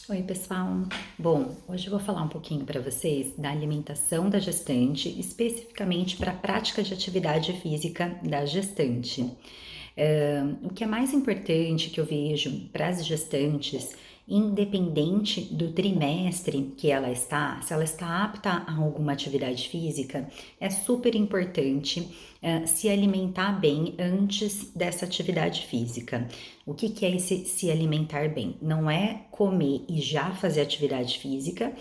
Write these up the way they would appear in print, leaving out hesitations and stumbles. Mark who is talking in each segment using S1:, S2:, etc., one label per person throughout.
S1: Oi, pessoal. Bom, hoje eu vou falar um pouquinho para vocês da alimentação da gestante, especificamente para a prática de atividade física da gestante. O que é mais importante que eu vejo para as gestantes, independente do trimestre que ela está, se ela está apta a alguma atividade física, é super importante se alimentar bem antes dessa atividade física. O que é esse se alimentar bem? Não é comer e já fazer atividade física.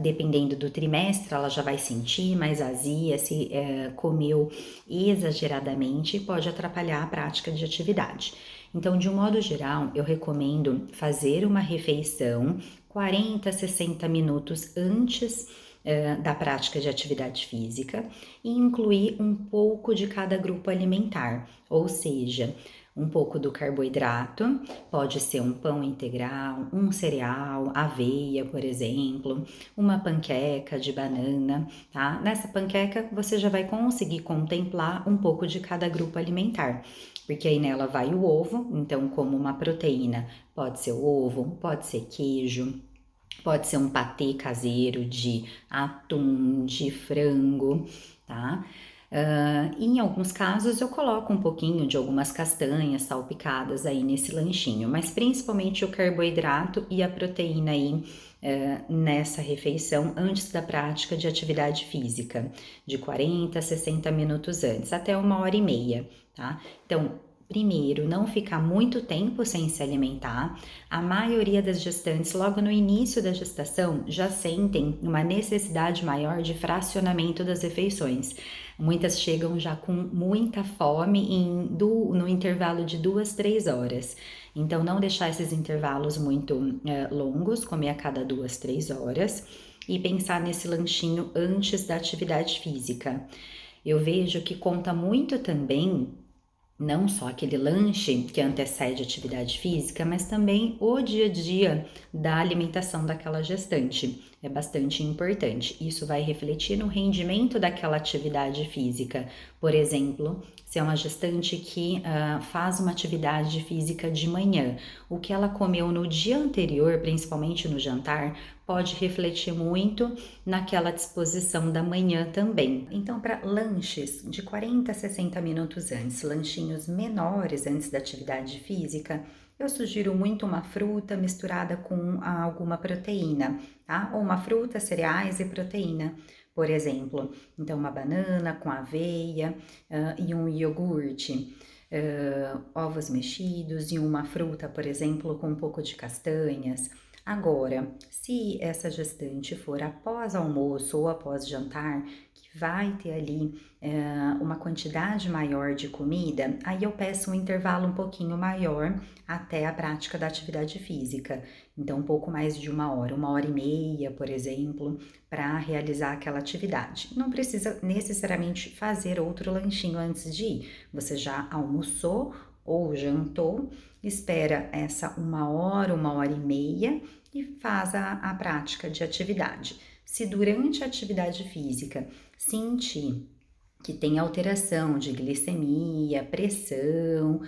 S1: Dependendo do trimestre, ela já vai sentir mais azia, se comeu exageradamente, pode atrapalhar a prática de atividade. Então, de um modo geral, eu recomendo fazer uma refeição 40, 60 minutos antes da prática de atividade física e incluir um pouco de cada grupo alimentar, ou seja, um pouco do carboidrato, pode ser um pão integral, um cereal, aveia, por exemplo, uma panqueca de banana, tá? Nessa panqueca você já vai conseguir contemplar um pouco de cada grupo alimentar, porque aí nela vai o ovo, então como uma proteína, pode ser o ovo, pode ser queijo, pode ser um patê caseiro de atum, de frango, tá? Em alguns casos eu coloco um pouquinho de algumas castanhas salpicadas aí nesse lanchinho, mas principalmente o carboidrato e a proteína aí nessa refeição antes da prática de atividade física, de 40 a 60 minutos antes, até 1 hora e meia, tá? Então, primeiro, não ficar muito tempo sem se alimentar. A maioria das gestantes, logo no início da gestação, já sentem uma necessidade maior de fracionamento das refeições. Muitas chegam já com muita fome no intervalo de 2, 3 horas. Então, não deixar esses intervalos muito longos, comer a cada 2, 3 horas e pensar nesse lanchinho antes da atividade física. Eu vejo que conta muito também não só aquele lanche que antecede a atividade física, mas também o dia a dia da alimentação daquela gestante. É bastante importante. Isso vai refletir no rendimento daquela atividade física. Por exemplo, se é uma gestante que faz uma atividade física de manhã, o que ela comeu no dia anterior, principalmente no jantar, pode refletir muito naquela disposição da manhã também. Então, para lanches de 40 a 60 minutos antes, lanchinhos menores antes da atividade física, eu sugiro muito uma fruta misturada com alguma proteína, tá? Ou uma fruta, cereais e proteína, por exemplo. Então, uma banana com aveia e um iogurte. Ovos mexidos e uma fruta, por exemplo, com um pouco de castanhas. Agora, se essa gestante for após almoço ou após jantar, que vai ter ali uma quantidade maior de comida, aí eu peço um intervalo um pouquinho maior até a prática da atividade física. Então, um pouco mais de 1 hora, 1 hora e meia, por exemplo, para realizar aquela atividade. Não precisa necessariamente fazer outro lanchinho antes de ir. Você já almoçou ou jantou, espera essa 1 hora, 1 hora e meia e faz a prática de atividade. Se durante a atividade física sentir que tem alteração de glicemia, pressão,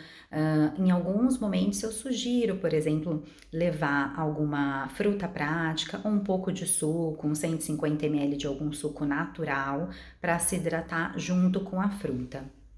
S1: em alguns momentos eu sugiro, por exemplo, levar alguma fruta prática ou um pouco de suco, uns 150 ml de algum suco natural para se hidratar junto com a fruta.